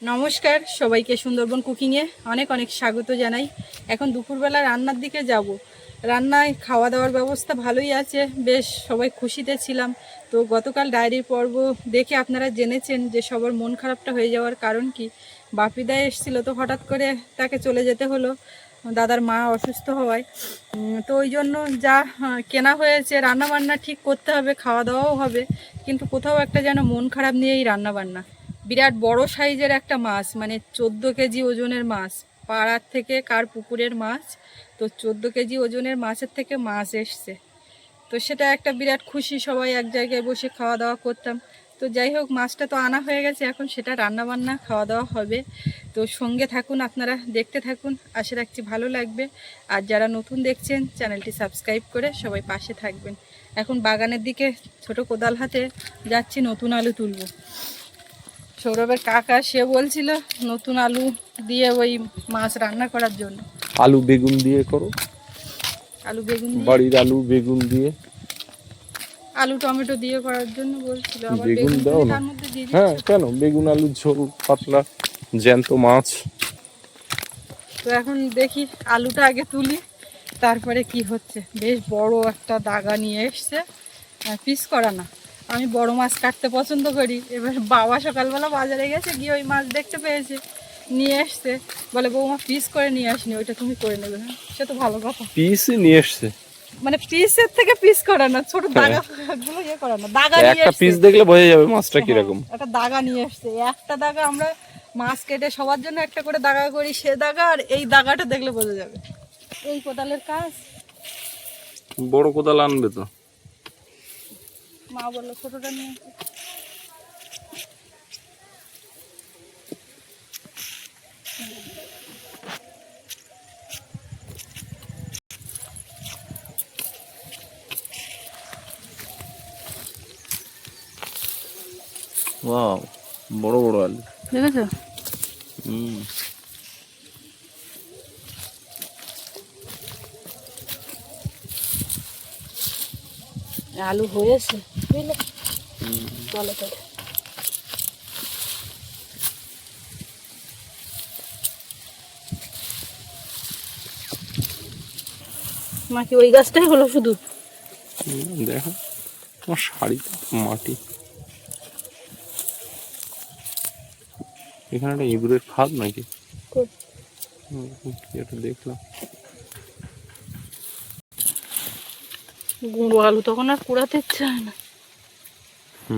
নমস্কার সবাইকে সুন্দরবন কুকিংয়ে অনেক অনেক স্বাগত জানাই। এখন দুপুরবেলা রান্নার দিকে যাব। রান্নায় খাওয়া দাওয়ার ব্যবস্থা ভালোই আছে, বেশ সবাই খুশিতে ছিলাম। তো গতকাল ডায়েরির পর্ব দেখে আপনারা জেনেছেন যে সবার মন খারাপটা হয়ে যাওয়ার কারণ কি, বাপিদা এসেছিলো, তো হঠাৎ করে তাকে চলে যেতে হলো দাদার মা অসুস্থ হওয়ায়। তো ওই জন্য যা কেনা হয়েছে, রান্না বান্না ঠিক করতে হবে, খাওয়া দাওয়াও হবে, কিন্তু কোথাও একটা যেন মন খারাপ নিয়েই রান্না বান্না। বিরাট বড় সাইজের একটা মাছ, মানে 14 কেজি ওজনের মাছ, পাড়ার থেকে কার পুকুরের মাছ, তো 14 কেজি ওজনের মাছের থেকে মাছ এসছে। তো সেটা একটা বিরাট খুশি, সবাই এক জায়গায় বসে খাওয়া দাওয়া করতাম। তো যাই হোক, মাছটা তো আনা হয়ে গেছে, এখন সেটা রান্না বান্না খাওয়া দাওয়া হবে। তো সঙ্গে থাকুন, আপনারা দেখতে থাকুন, আশা রাখছি ভালো লাগবে। আর যারা নতুন দেখছেন চ্যানেলটি সাবস্ক্রাইব করে সবাই পাশে থাকবেন। এখন বাগানের দিকে ছোট কোদাল হাতে যাচ্ছি, নতুন আলু তুলব। সৌরভের কাকা সে বলছিল নতুন আলু দিয়ে ওই মাছ রান্না করার জন্য। আলু বেগুন দিয়ে করো, আলু বেগুন দিয়ে, বাড়ির আলু বেগুন দিয়ে, আলু টমেটো দিয়ে করার জন্য বলছিল। আবার বেগুন বেগুন দাও না। তার মধ্যে দিয়ে হ্যাঁ, দিচ্ছ। কেন, বেগুন আলুর ঝোল পাতলা, জ্যান্ত মাছ। তো এখন দেখি আলুটা আগে তুলি, তারপরে কি হচ্ছে। বেশ বড় একটা দাগা নিয়ে এসছে, পিস করা না। আমি বড় মাছ কাটতে পছন্দ করি। এবার বাবা সকালবেলা বাজারে গেছে, গিয়ে ওই মাছ দেখতে পেয়েছে, নিয়ে এসছে। বলে বৌমা পিস করে নিয়ে আসনি, ওইটা তুমি করে নেবে। হ্যাঁ, সে তো ভালো কথা। পিসই নিয়ে এসছে, মানে পিসের থেকে পিস করা না, ছোট দাগা গুলো ইয়ে করা না, দাগা নিয়ে একটা এসছে। পিস দেখলে বোঝা যাবে মাছটা কিরকম। একটা দাগা নিয়ে এসছে, একটা দাগা। আমরা মাছ কেটে সবার জন্য একটা করে দাগা করি, সে দাগা আর এই দাগাটা দেখলে বোঝা যাবে। এই কোদালের কাজ। বড় কোদাল আনবে তো। মা বললো ছোটটা নিয়ে আসতে। ওয়াও, বড় বড় আলু দেখেছো? আলু হয়েছে, বুঝলে? চলো তো। মা কি ওই গাছটাই হলো শুধু? দেখো তোমার শাড়ি মাটি, এখানে একটা ইঁদুরের খাদ নাকি, এটা দেখলাম। গুঁড়ো আলু তখন আর কুড়াতে ইচ্ছে হয় না।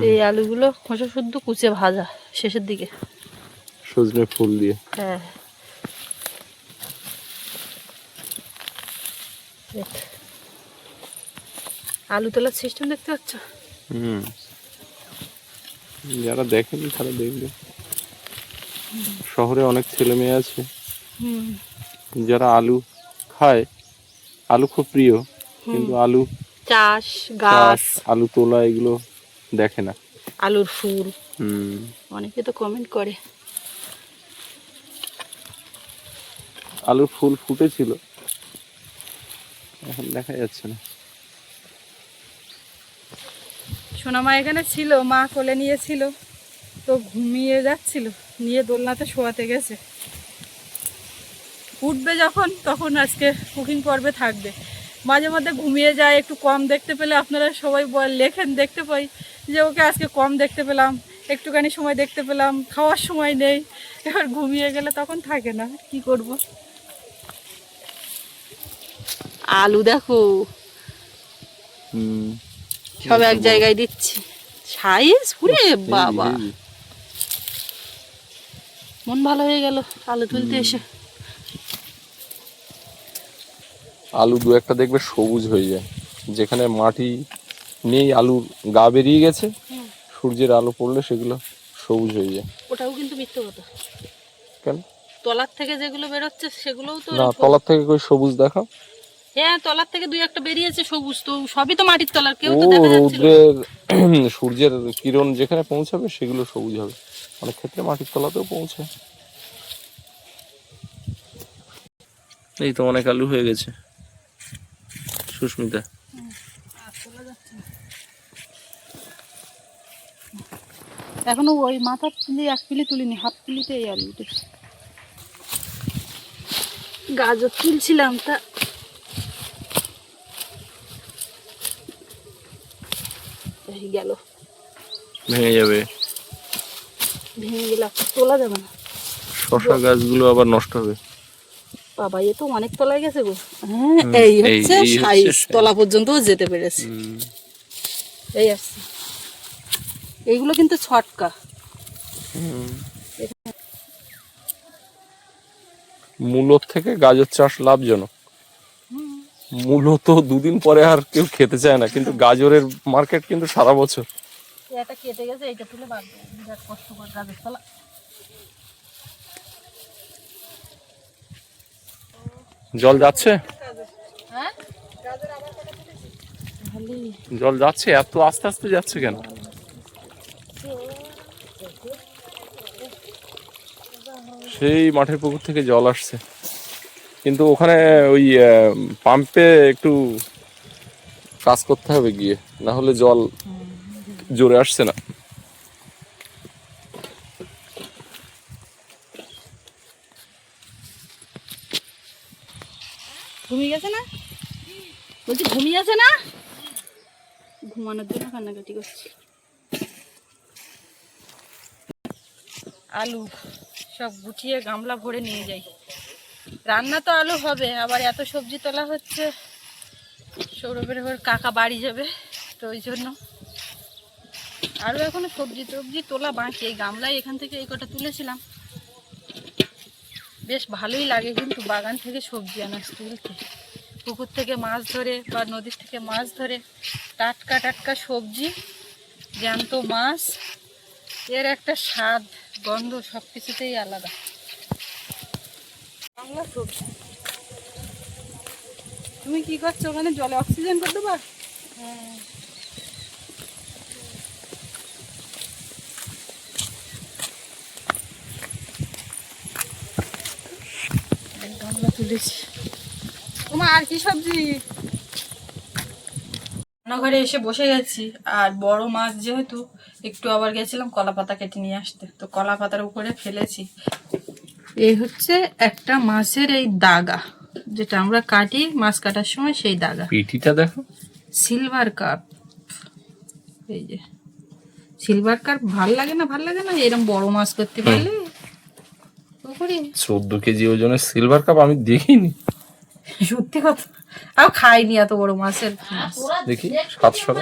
এই আলুগুলো খোসা শুদ্ধ কুচে ভাজা শেষের দিকে, সজনে ফুল দিয়ে। হ্যাঁ। আলু তোলার সিস্টেম দেখতে পাচ্ছ? যারা দেখেনি তারা দেখবে। শহরে অনেক ছেলে মেয়ে আছে যারা আলু খায়, আলু খুব প্রিয়, কিন্তু আলু চাষ, গাছ, আলু তোলা এগুলো দেখে না। আলুর ফুল, অনেকে তো কমেন্ট করে। আলুর ফুল ফুটেছিল, এখন দেখা যাচ্ছে না। সোনামা এখানে ছিল, মা কোলে নিয়েছিল, তো ঘুমিয়ে যাচ্ছিল, নিয়ে দোলনাতে শোয়াতে গেছে। উঠবে যখন তখন আজকে কুকিং পর্বে থাকবে। মাঝে মধ্যে ঘুমিয়ে যায়, একটু কম দেখতে পেলে আপনারা সবাই লেখেন, দেখতে পাই যে ওকে আজকে কম দেখতে পেলাম, একটুখানি সময় দেখতে পেলাম, খাওয়ার সময় নেই। এবার ঘুমিয়ে গেলে তখন থাকে না, কি করব। আলু দেখো সব এক জায়গায় দিচ্ছি, সাইজ পুরে বাবা। মন ভালো হয়ে গেল আলু তুলতে এসে। আলু দু একটা দেখবে সবুজ হয়ে যায়, যেখানে মাটি নেই আলুর গা বেরিয়ে গেছে, সূর্যের আলো পড়লে সেগুলো সবুজ হয়ে যায়। ওটাও কিন্তু মিথ্যে কথা। কেন? তলার থেকে যেগুলো বেরোচ্ছে সেগুলোও তো না, তলার থেকে কই সবুজ দেখাও। হ্যাঁ, তলার থেকে দুই একটা বেরিয়েছে সবুজ, তো সবই তো মাটির তলার, কেউ তো দেখা যাচ্ছে না। রৌদ্রের সূর্যের কিরণ যেখানে পৌঁছাবে সেগুলো সবুজ হবে, অনেক ক্ষেত্রে মাটির তলাতেও পৌঁছায়। এই তো অনেক আলু হয়ে গেছে সুস্মিতা। এখনো ওই মাথার তুলি 1 কিলি তুলিনি, হাফ কিলিতে এই আলু উঠেছে। গাজর তুলছিলাম তা গেল, ভেঙে যাবে, ভেঙে গেল, তোলা যাবে না। শশা গাছগুলো আবার নষ্ট হবে। বাবা এ তো অনেক তলায় গেছে গো। হ্যাঁ এই হচ্ছে সাইজ, তলা পর্যন্ত যেতে পেরেছে। এই আসছে, এইগুলো কিন্তু ছটকা। মূলোর থেকে গাজর চাষ লাভজনক। মূলো তো 2 দিন পরে আর কেউ খেতে চায় না, কিন্তু গাজরের মার্কেট কিন্তু সারা বছর। এটা কেটে গেছে, এটা তুলে বাদ দেবো, বিরাট কষ্ট করে গাজর তোলা। জল যাচ্ছে, হ্যাঁ জল যাচ্ছে, এত আস্তে আস্তে যাচ্ছে কেন? সেই মাঠের পুকুর থেকে জল আসছে, কিন্তু ওখানে ওই পাম্পে একটু কাজ করতে হবে গিয়ে, না হলে জল জোরে আসছে না। ঘুমিয়ে গেছে না, বলছি ঘুমিয়ে আছে না, ঘুমানোর জন্য কান্নাকাটি করছি। আলু সব গুছিয়ে গামলা ভরে নিয়ে যাই, রান্না তো আলু হবে, আবার এত সবজি তোলা হচ্ছে। সৌরভের ঘর কাকা বাড়ি যাবে, তো ওই জন্য আরও এখনো সবজি টবজি তোলা বাকি। এই গামলায় এখান থেকে এই কটা তুলেছিলাম, বেশ ভালোই লাগে কিন্তু বাগান থেকে সবজি আনাজ তুলতে। পুকুর থেকে মাছ ধরে বা নদীর থেকে মাছ ধরে টাটকা টাটকা সবজি, জ্যান্ত মাছ, এর একটা স্বাদ গন্ধ সব কিছুতেই আলাদা। বাংলা সবজি। তুমি কি করছো ওখানে, জলে অক্সিজেন করে দেবা? হ্যাঁ গামলা তুলেছি। তোমার আর কি সবজি? রান্নাঘরে এসে বসে গেছি, আর বড় মাছ যেহেতু একটু আবার গেছিলাম কলা পাতা কেটে নিয়ে আসতে, তো কলা পাতার উপরে ফেলেছি। এই হচ্ছে একটা মাছের এই দাগা, যেটা আমরা কাটি মাছ কাটার সময়, সেই দাগা। পিঠিটা দেখো, সিলভার কাপ। এই যে সিলভার কাপ, ভাল লাগে না, ভাল লাগে না এরকম বড় মাছ করতে পারলে। 14 কেজি ওজনের সিলভার কাপ আমি দেখিনি। সত্যি কথা, আর খাইনি এত বড় মাছের মাছ। দেখি 700,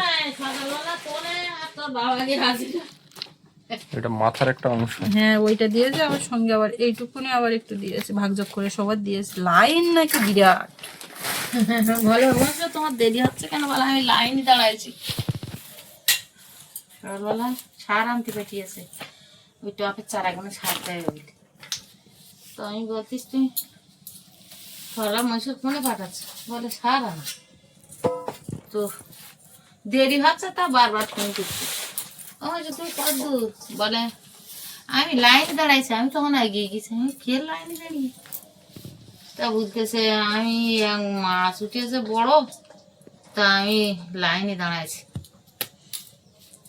এটা মাথার একটা অংশ। হ্যাঁ ওইটা দিয়েছে, আবার সঙ্গে আবার এইটুকুনি আবার একটু দিয়েছে, ভাগযোগ করে সবার দিয়েছে। লাইন নাকি বিরাট। ভালো বলছো, তোমার দেরি হচ্ছে কেন বলো? আমি লাইনে দাঁড়াইছি। সকালবেলা সার আনতে পাঠিয়েছে, ওই টপের চারাগুলো সার দেয় বলে। তো আমি বলতিস তুমি সরলা মহিষের ফোনে পাঠাচ্ছে, বলে সার আনা। তো দেরি হচ্ছে, তা বারবার ফোন করছি। আমার যে তুমি কত দূর, বলে আমি লাইনে দাঁড়াইছি। আমি তখন এগিয়ে গেছি, আমি কে লাইনে দাঁড়িয়ে? তা বুঝতেছে আমি মাছ উঠেছে বড়, তা আমি লাইনে দাঁড়াইছি।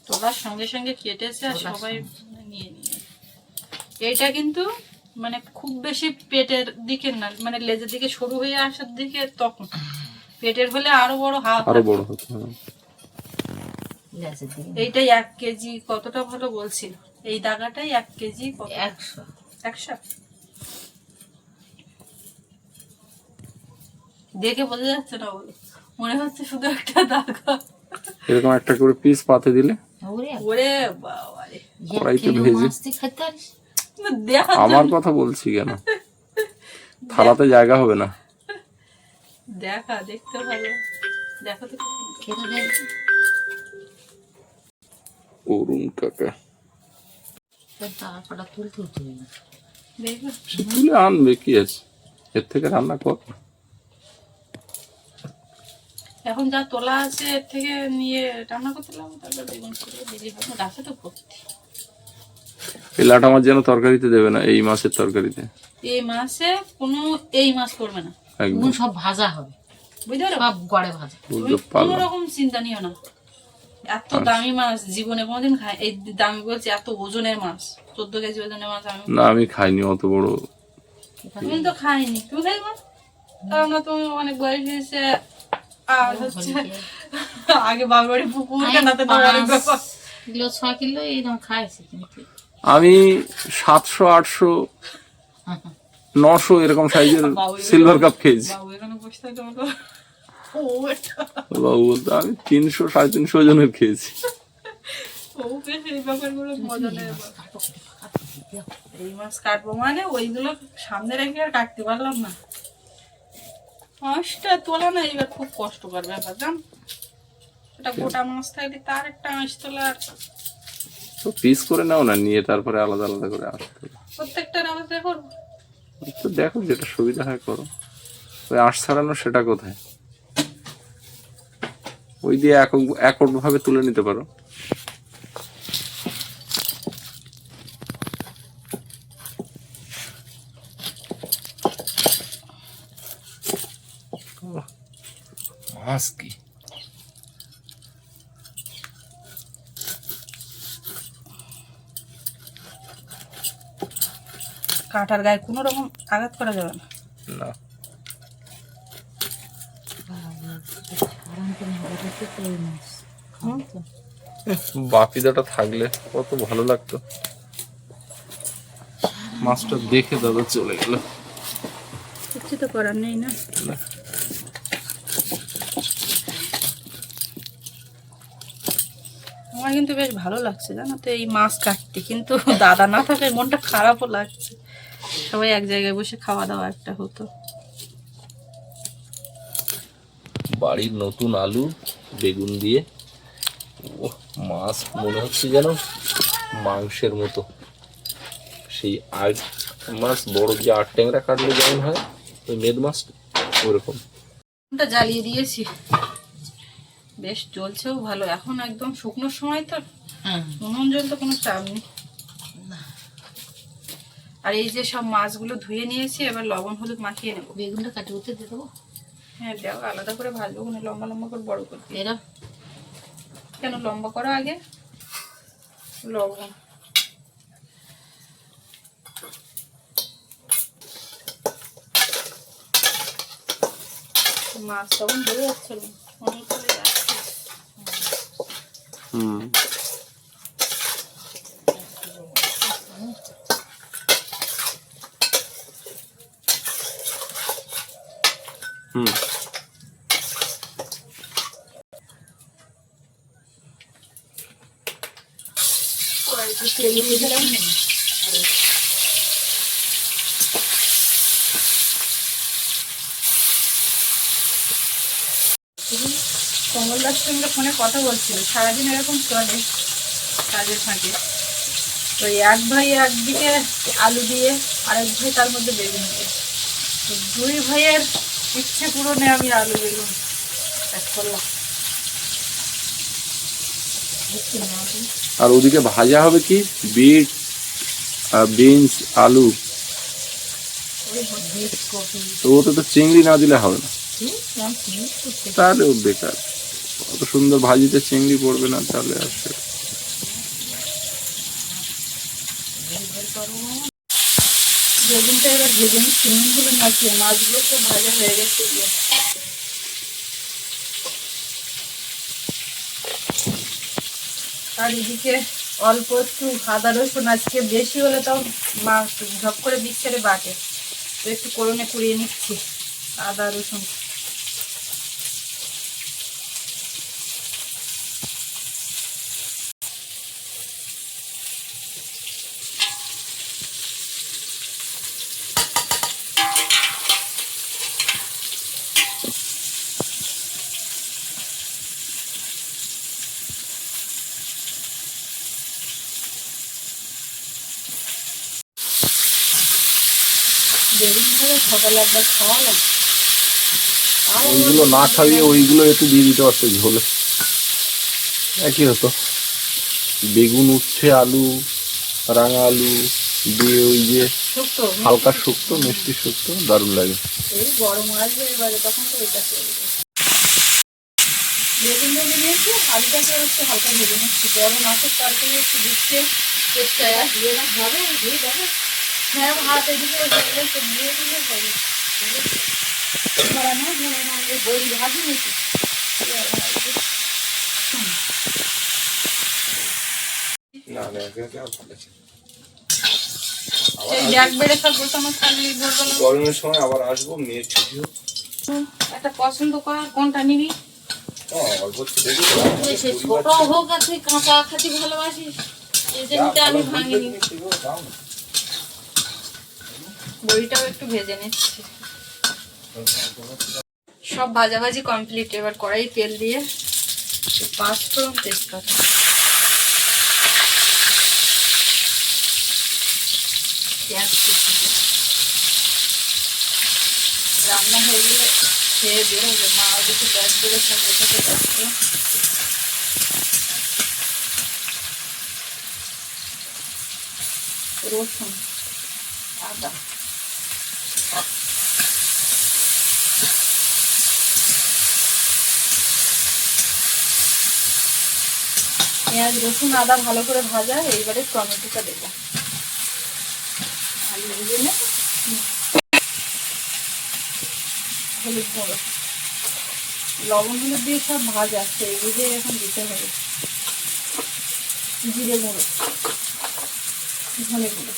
তোলার সঙ্গে সঙ্গে কেটেছে আর সবাই নিয়ে নিয়ে। এইটা কিন্তু মানে খুব বেশি পেটের দিকে না, মানে লেজের দিকে সরু হয়ে আসার দিকে, তখন পেটের হলে আরো বড়, হাত আরো বড় হতো। এইটাই 1 কেজি কতটা ভালো বলছিল, এই দাগাটাই 1 কেজি 100 100। দেখে বোঝা যাচ্ছে না, বলে মনে হচ্ছে শুধু একটা দাগা। এরকম একটা করে পিস পাতে দিলে, ওরে বাবা রে, কড়াইতে ভেজে। দেখা আমার কথা বলছি কেন, থালাতে জায়গা হবে না। দেখা দেখতে ভালো, দেখো তো অরুণ কাকা তারপরে তুলতে উঠে দেখো। তুলে আনবে, কি আছে, এর থেকে রান্না কর। এখন যা তোলা আছে এর থেকে নিয়ে রান্না করতে লাগবো, তারপর বেগুন করে দেরি হবে, গাছে তো ভর্তি। এই লাটা মাছ যেন তরকারিতে দেবে না, এই মাছের তরকারিতে। এই মাছে কোনো এই মাছ করবে না, একদম সব ভাজা হবে, বুঝতে পারো, সব গড়ে ভাজা। তুমি কোনো রকম চিন্তা নিও না। এত দামি মাছ জীবনে কোনোদিন খাই, এই দামি বলছি, এত ওজনের মাছ, 14 কেজি ওজনের মাছ আমি। না আমি খাইনি অত বড়। তুমি তো খাইনি, তুমি খাই মাছ, কারণ না তুমি অনেক বয়স হয়েছে। আর হচ্ছে আগে বাবার পুকুর কেনাতে তো অনেক ব্যাপার। 6 কিলো এইরকম খাইছি কিন্তু। আমি 700, 800, 900 এরকম সাইজের সিলভার কাপ খেয়েছি। বাবু এখানে বসে থাকতে বলো, ও এটা বাবু বলতে আমি 300, 350 ওজনের খেয়েছি। ও বেশ এই ব্যাপারগুলো মজা নেই। এই মাছ কাটবো মানে ওইগুলো সামনে রেখে আর কাটতে পারলাম না। মাছটা তোলা না এবার খুব কষ্টকর ব্যাপার, জান। এটা গোটা মাছ থাকলে তার একটা আঁশ তোলা, তো পিস করে নাও না, নিয়ে তারপরে আলাদা আলাদা করে আসতে হবে। প্রত্যেকটার আমাদের করবো। তো দেখো যেটা সুবিধা হয় করো। ওই আঁশ ছাড়ানো সেটা কোথায়, ওই দিয়ে একট ভাবে তুলে নিতে পারো। মাছ কি কাটার গায়ে কোনো রকম আঘাত করা যাবে না। না, বাপিদাটা থাকলে কত ভালো লাগতো। মাছটা দেখে দাদা চলে গেল। কিছু তো করার নেই না। আমার কিন্তু বেশ ভালো লাগছে জানো তো এই মাছ কাটতে, কিন্তু দাদা না থাকায় মনটা খারাপও লাগছে। সবাই এক জায়গায় বসে খাওয়া দাওয়া একটা হতো। বাড়ির নতুন আলু বেগুন দিয়ে মাছ মনে হচ্ছে যেন মাংসের মতো। সেই মাছ বড় যে 8 ট্যাংরা কাটলে যেমন হয়, ওই মেদ মাছ ওরকম। ওটা জ্বালিয়ে দিয়েছি, বেশ জ্বলছেও ভালো। এখন একদম শুকনোর সময় তো উনুন জ্বলতে কোনো চাপ নেই। আর এই যে সব মাছগুলো ধুয়ে নিয়েছি, এবার লবণ হলুদ মাখিয়ে নেবো। বেগুনটা কাটি উঠতে দিয়ে দেবো। হ্যাঁ দেও, আলাদা করে ভাজবো, কোনো লম্বা লম্বা করে বড় করে। এরা কেন লম্বা করো আগে, লবণ মাছ তখন ধরে যাচ্ছিল অনেক করে যাচ্ছে। তেল দিয়ে দিলাম। কমলদার সঙ্গে ফোনে কথা বলছিল, সারাদিন এরকম চলে কাজের ফাঁকে। তো এক ভাই একদিকে আলু দিয়ে, আরেক ভাই তার মধ্যে বেগুন দিয়ে, তো 2 ভাইয়ের ইচ্ছে পূরণে আমি আলু বেগুন এক করলাম। আর ওদিকে ভাজা হবে কি বিট, বিনস, আলু। তো ওতে তো চিংড়ি না দিলে হবে না, তাহলে ও বেকার। অত সুন্দর ভাজিতে চিংড়ি পড়বে না, তাহলে আর সে বেগুনটা এবার ভেজে নিই, চিংড়িগুলো মাখিয়ে, মাছগুলো তো ভাজা হয়ে গেছে। আর এদিকে অল্প একটু আদা রসুন, আজকে বেশি হলে তাও মাছ ঝপ করে মিক্সারে বাটে, তো একটু করনে কুড়িয়ে নিচ্ছি আদা রসুন। বেগুন ভাজা সকালে একবার খাওয়া লাগে, ওইগুলো না খাইয়ে ওইগুলো একটু দিয়ে দিতে পারতো ঝোলে, একই হতো। বেগুন, উচ্ছে, আলু, রাঙা আলু দিয়ে ওই যে শুক্তো হালকা শুক্তো, মিষ্টি শুক্তো, দারুণ লাগে। এই গরম আসবে এবারে, তখন তো এটা চলবে। বেগুন ভেজে নিয়েছি, আলুটাকে একটু হালকা ভেজে নিচ্ছি। বড় মাছের তরকারি একটু দিচ্ছে চেষ্টায় দিয়ে না হবে দিয়ে যাবে। হ্যাঁ ভাত এদিকে একটু দিয়ে দিলে হবে। ধরা না এই বড়ি ভাজি নিচ্ছি। না না এখানে আর ভালো আছে। এই ব্যাগ বেড়ে সব গোছানো থাকলে ভোরবেলা গরমের সময় আবার আসবো, মেয়ের ছুটি হোক। একটা পছন্দ কর কোনটা নিবি। অল্প দেখি সে ছোট হোক আর তুই কাঁচা খাতি ভালোবাসিস, এই জিনিসটা আমি ভাঙিনি। বড়িটাও একটু ভেজে নিচ্ছি। সব ভাজাভাজি কমপ্লিট। এবার কড়াই তেল দিয়ে পাঁচফোড়ন তেজপাতা পেঁয়াজ কুচি রান্না হয়ে গেলে খেয়ে বেরোবে। মা ওদিকে ব্যাগ বেড়ে সব রেখে যাচ্ছে। রসুন আদা পেঁয়াজ রসুন আদা ভালো করে ভাজা। এইবারে টমেটোটা দেবো। আলু ভেজে নেব। হলুদ গুঁড়ো লবণ হলুদ দিয়ে সব ভাজা সেই বুঝে এখন দিতে হবে। জিরে গুঁড়ো ধনে গুঁড়ো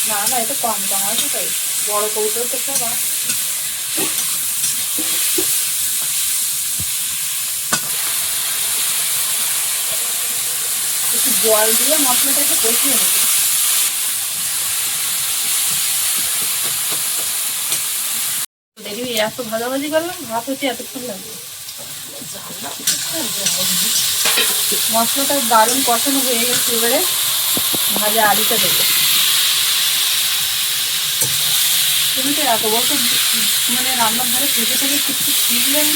না না এটা কম কম আছে তাই বড় কৌটো তো সব আছে। একটু জল দিয়ে মশলাটাকে কষিয়ে নেব। দেখবি এত ভাজাভাজি করলাম ভাত হচ্ছে এতক্ষণ লাগবে। মশলাটা দারুণ কষানো হয়ে গেছে। এবারে ভাজা আলুটা দেবো। তুমি তো এত বছর মানে রান্নার ধারে থেকে থেকে কিছু শিখলেন।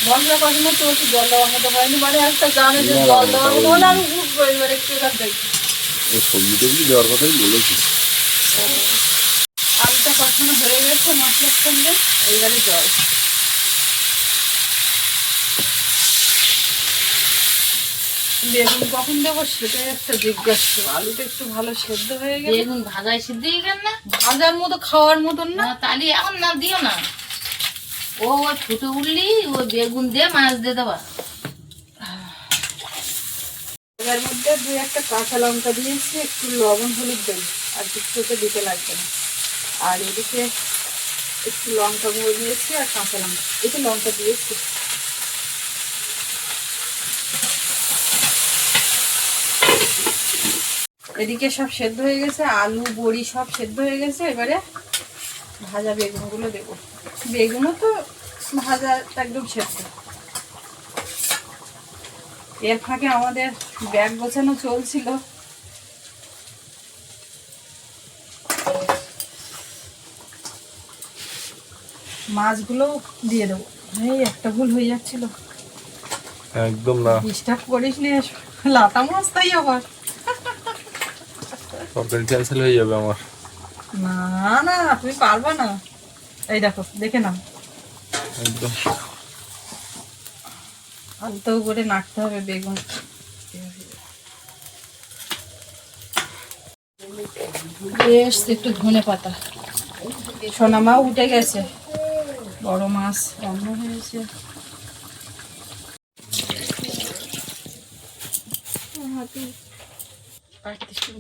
মশলা কষানো তো একটু জল দেওয়ার মতো হয়নি, মানে একটা জানে যে জল দেওয়ার মতো হলে আমি উঠবো। এবার একটু এবার দেখি সবজি টবজি দেওয়ার কথাই বলেছি। আলুটা কষানো হয়ে গেছে মশলার সঙ্গে। এইবারে জল বেগুন কখন দেবো সেটাই একটা জিজ্ঞাসা। আলুটা একটু ভালো সেদ্ধ হয়ে গেছে। বেগুন ভাজায় সিদ্ধ হয়ে গেল না, ভাজার মতো খাওয়ার মতন না। তাহলে এখন না দিও না। ও ফুটে উঠলি ও বেগুন দিয়ে মাছ দিয়ে দেবা। এর মধ্যে দুই একটা কাঁচা লঙ্কা দিয়েছি, একটু লবণ হলুদ দেব, আর কিছুতে দিতে লাগবে না। আর এদিকে একটু লঙ্কা গুঁড়ো দিয়েছি আর কাঁচা লঙ্কা, একটু লঙ্কা দিয়েছি। এদিকে সব সেদ্ধ হয়ে গেছে, আলু বড়ি সব সেদ্ধ হয়ে গেছে। এবারে ভাজা বেগুনগুলো দেবো। বেগুনও তো ভাজা একদম সেদ্ধ। এর ফাঁকে আমাদের ব্যাগ গোছানো চলছিল। মাছগুলো দিয়ে দেবো। এই একটা ভুল হয়ে যাচ্ছিল। একদম না, ডিস্টার্ব করিস নি। লাতা মাছ তাই আবার তরকারি ক্যান্সেল হয়ে যাবে আমার। না না তুমি পারবা না। এই দেখো দেখে নাও, একদম আলতো করে নাড়তে হবে বেগুন। বেশ একটু ধনে পাতা। সোনা মা উঠে গেছে। বড় মাছ রান্না হয়েছে।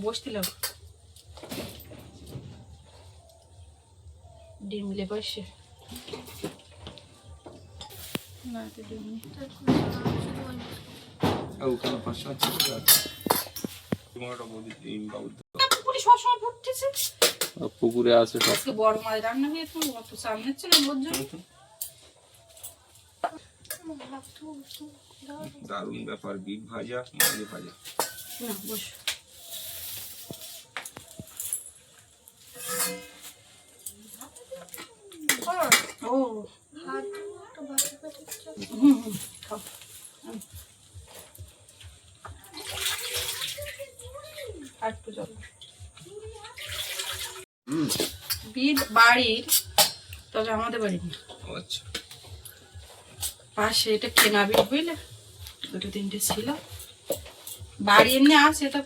বসছিল ডিম লে বসে না তো ডিম পুকুরে আছে সব। আজকে বড় মাছ রান্না হয়েছে। অত সামনে ছিল ওর জন্য। দারুণ ব্যাপার, বিট ভাজা মাছ ভাজা। না বস। ও খাও। আর একটু জল। বিট বাড়ির তবে আমাদের বাড়ি না, আচ্ছা, পাশে এটা কেনা বিল বুঝলে, দুটো তিনটে ছিল। বাড়ি এমনি আছে, এটা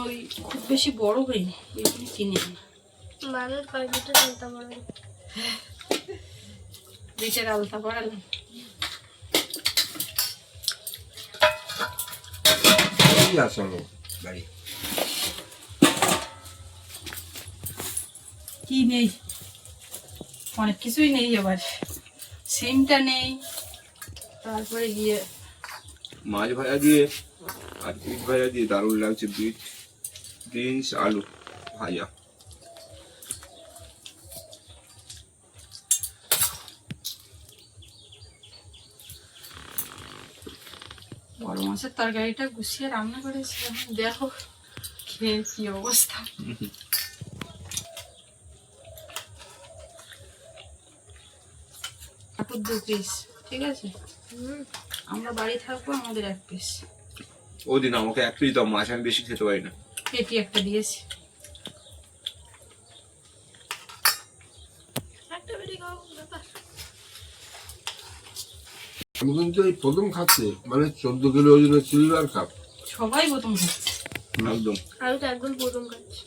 ওই খুব বেশি বড় হয়নি, ওই জন্য কিনে আনি। বিটের আলতা পড়ালাম। কি নেই, অনেক কিছুই নেই। আবার সিমটা নেই, তারপরে গিয়ে মাছ ভাজা দিয়ে আর বিট ভাজা দিয়ে দারুণ লাগছে। বিট, বিনস, আলু ভাজা। বড় মাছের তরকারিটা গুছিয়ে রান্না করেছিলাম, দেখো খেয়ে কি অবস্থা। ঠাকুর 2 পিস, ঠিক আছে, আমরা বাড়ি থাকবো, আমাদের 1 পিস। ওদিন আমাকে এক পিস দাও, মাছ আমি বেশি খেতে পারি না। পেটি একটা দিয়েছি। আমি কিন্তু এই প্রথম খাচ্ছে, মানে 14 কিলো ওজনের সিলভার কাপ। সবাই প্রথম খাচ্ছে। একদম। আমি তো একদম প্রথম খাচ্ছি।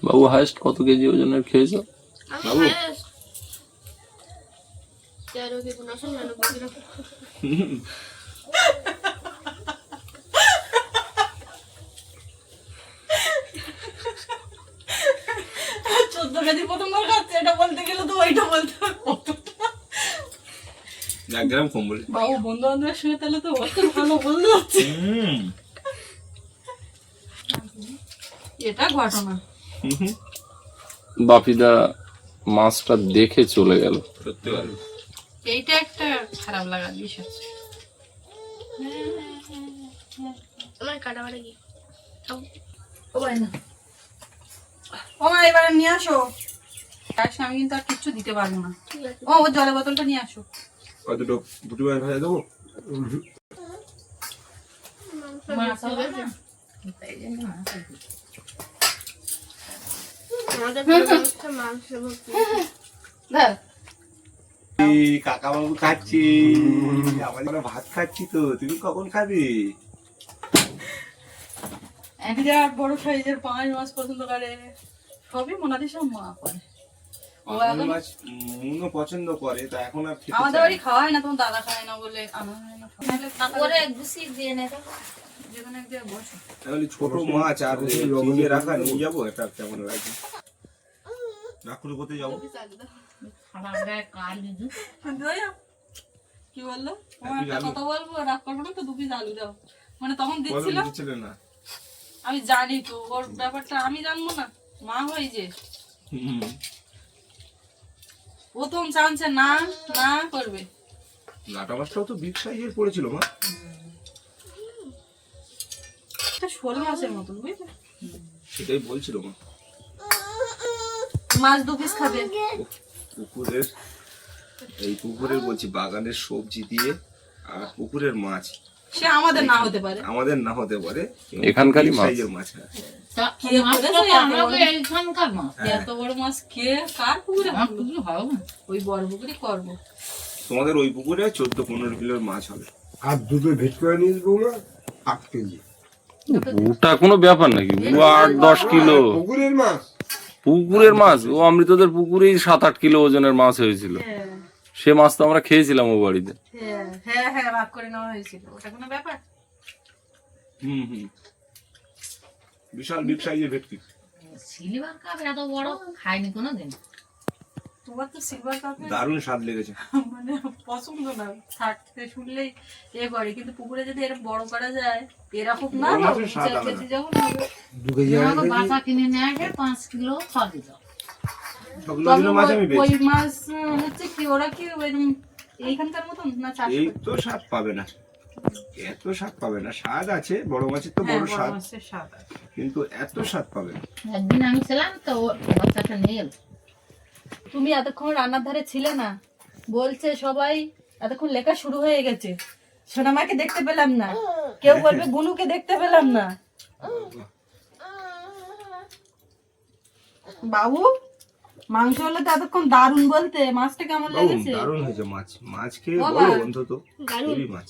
বাবু হাইস্ট কত কেজি ওজনের খেয়েছো? আমি বাবু। highest 13 KG, 99 kilo. চোদ্দ কেজি প্রথমবার খাচ্ছে, এটা বলতে গেলে তো ওইটা বলতে হবে। 1 গ্রাম কম বলে। বাবু বন্ধু বান্ধবের সঙ্গে তাহলে তো অত ভালো বলতে হচ্ছে। এটা ঘটনা। বাপিদা মাছটা দেখে চলে গেল। সত্যি ভালো। এইটা একটা খারাপ লাগার বিষয়। আমার কাটা বাটা কি? ও ভাই না, ও মা এবার নিয়ে আসো। আমি কিন্তু আর কিচ্ছু দিতে পারবো না। ঠিক আছে। ও ওর জলের বোতলটা নিয়ে আসো। কতটুকু দুটো মাছ ভাজা দেবো? মাছ হবে না? আমাদের পরিবারটা মাংস ভর্তি। কাকা বাবু খাচ্ছি, আমরা ভাত খাচ্ছি তো, তুমি কখন খাবে? বিরাট বড় সাইজের 5 মাছ পছন্দ করে, সবই মোনাদি সব মা করে। ও এখন মাছ মুনো পছন্দ করে, তা এখন আর খেতে আমাদের চায় বাড়ি খাওয়াই না, তোমার দাদা খায় না বলে আনা হয় না। করে গুছিয়ে দিয়ে নে তো। যেখানে এক জায়গায় বসো। তাহলে ছোট মাছ আর ফ্রিজে রাখা নিয়ে যাবো, এটা কেমন লাগে? নাকুরে কোথায় যাবো? খাবার গায়ে কালি দি। কি বললো? আমার একটা কথা বলবো, রাগ করবো না তো, 2 পিস আলু দাও। মানে তখন বলো, দিচ্ছিল, দিচ্ছিলে না? আমি জানি তো ওর ব্যাপারটা, আমি জানবো না? মা হই যে প্রথম চান্সে না না করবে। লাটা মাছটাও তো বিগ সাইজের পড়েছিল মা। এটা শোল মাছের মতন, বুঝলে? সেটাই বলছিল মা। মাছ 2 পিস খাবে। পুকুরের, এই পুকুরের বলছি বাগানের সবজি দিয়ে আর পুকুরের মাছ সে আমাদের না হতে পারে। আমাদের না হতে পারে, কিন্তু এখানকারই big মাছ। size এর মাছ। হ্যাঁ। তা কে মাছ করেছে তো এত আমরা বড়? এইখানকার মাছ। এত বড় মাছ কে কার পুকুরে আমার হবে? কিছু হবে না। ওই বড় পুকুরে করবো। তোমাদের ওই পুকুরে 14-15 কিলোর মাছ হবে। আর দুটো ভেট করে নিয়ে যাবো না, 8 কেজি। ওটা কোনো ব্যাপার নাকি? ও 8-10 কিলো পুকুরের মাছ। পুকুরের মাছ। ও অমৃতদের পুকুরেই 7-8 কিলো ওজনের মাছ হয়েছিল। হ্যাঁ সে মাছ তো আমরা খেয়েছিলাম ও বাড়িতে। হ্যাঁ হ্যাঁ হ্যাঁ, ভাগ করে নেওয়া হয়েছিল, ওটা কোনো ব্যাপার? হুম। বিশাল বিগ সাইজের ভেটকি। সিলভার কাপ এত বড় খাইনি কোনোদিন। তোমার তো সিলভার কাপে দারুণ স্বাদ লেগেছে। মানে পছন্দ না, থাকতে শুনলেই এ করে, কিন্তু পুকুরে যদি এরকম বড় করা যায়, এরকম না বড় তো, মাছের স্বাদ 4 আলাদা। কেজি যখন হবে। 2 কেজি আমাকে বাটা কিনে নিয়ে আসে 5 কিলো 6 দিল। 6 কিলো মাছ আমি ওই পেয়েছি। মাছ হচ্ছে কি, ওরা কি এইখানকার মতন না চাষ এই করে? তো স্বাদ পাবে না, এত স্বাদ পাবে না। স্বাদ আছে, বড় মাছের তো হ্যাঁ, বড় বড় স্বাদ, মাছের স্বাদ আছে। কিন্তু এত স্বাদ পাবে না। একদিন আমি ছিলাম তো ওর বাচ্চাটা নিয়ে এলো। তুমি এতক্ষণ রান্নার ধারে ছিলে না, বলছে সবাই এতক্ষণ লেখা শুরু হয়ে গেছে, সোনামাকে দেখতে পেলাম না, কেউ বলবে গুনুকে দেখতে পেলাম না। বাবু মাংস হলে তো এতক্ষণ দারুণ বলতে, মাছটা কেমন লেগেছে? দারুণ হয়েছে মাছ। মাছ খেয়ে বাবা। বলো অন্তত হেভি মাছ।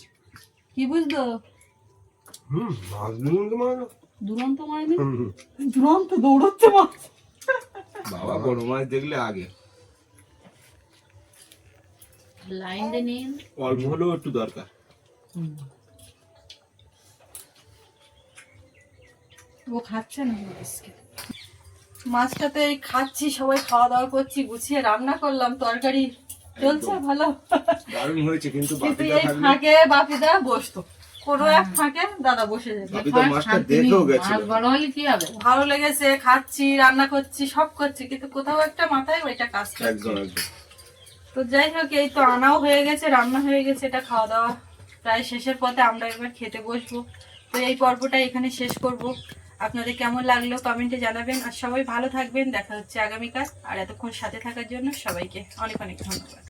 কি বুঝতো? মাছ দিন তো মানে দুরন্ত মাইনে, দুরন্ত দৌড়চ্ছে মাছ। বাবা বড় মাছ দেখলে আগে লাইন দিয়ে নিন। অল্প হলেও একটু দরকার। ও খাচ্ছে না আজকে। মাছটাতে এই খাচ্ছি, সবাই খাওয়া দাওয়া করছি, গুছিয়ে রান্না করলাম, তরকারি চলছে ভালো। দারুণ হয়েছে কিন্তু কিন্তু বাপিদা এই থাকলে ফাঁকে বাপিদা বসতো, কোনো এক ফাঁকে দাদা বসে যেত। বাপিদা মাছটা দেখেও গেছিল। মাছ বড় হলে কি হবে? ভালো লেগেছে, খাচ্ছি, রান্না করছি, সব করছি, কিন্তু কোথাও একটা মাথায় ওইটা কাজ করছে। একদম একদম। তো যাই হোক, এই তো আনাও হয়ে গেছে, রান্না হয়ে গেছে, এটা খাওয়া দাওয়া প্রায় শেষের পথে, আমরা এবার খেতে বসবো। তো এই পর্বটা এখানে শেষ করব। আপনাদের কেমন লাগলো কমেন্টে জানাবেন, আর সবাই ভালো থাকবেন। দেখা হচ্ছে আগামীকাল। আর এতক্ষণ সাথে থাকার জন্য সবাইকে অনেক অনেক ধন্যবাদ।